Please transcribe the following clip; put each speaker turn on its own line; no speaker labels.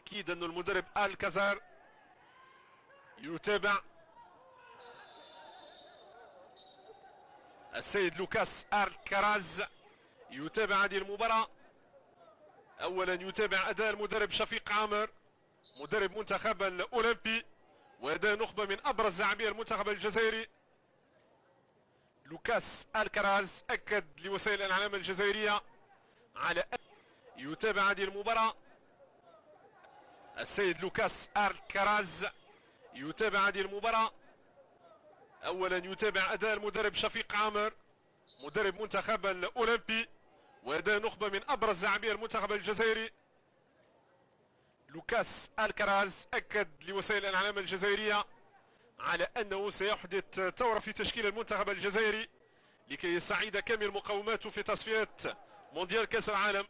أكيد أن المدرب الكازار يتابع. السيد لوكاس الكراز يتابع هذه المباراة. أولا يتابع أداء المدرب شفيق عامر مدرب منتخب الأولمبي، وأداء نخبة من أبرز لاعبي المنتخب الجزائري. لوكاس الكراز أكد لوسائل الإعلام الجزائرية على أن يتابع هذه المباراة. السيد لوكاس الكراز يتابع هذه المباراة. أولا يتابع أداء المدرب شفيق عامر مدرب منتخب الأولمبي، وأداء نخبة من أبرز لاعبي المنتخب الجزائري. لوكاس الكراز أكد لوسائل الإعلام الجزائرية على أنه سيحدث ثورة في تشكيل المنتخب الجزائري لكي يستعيد كامل مقوماته في تصفيات مونديال كأس العالم.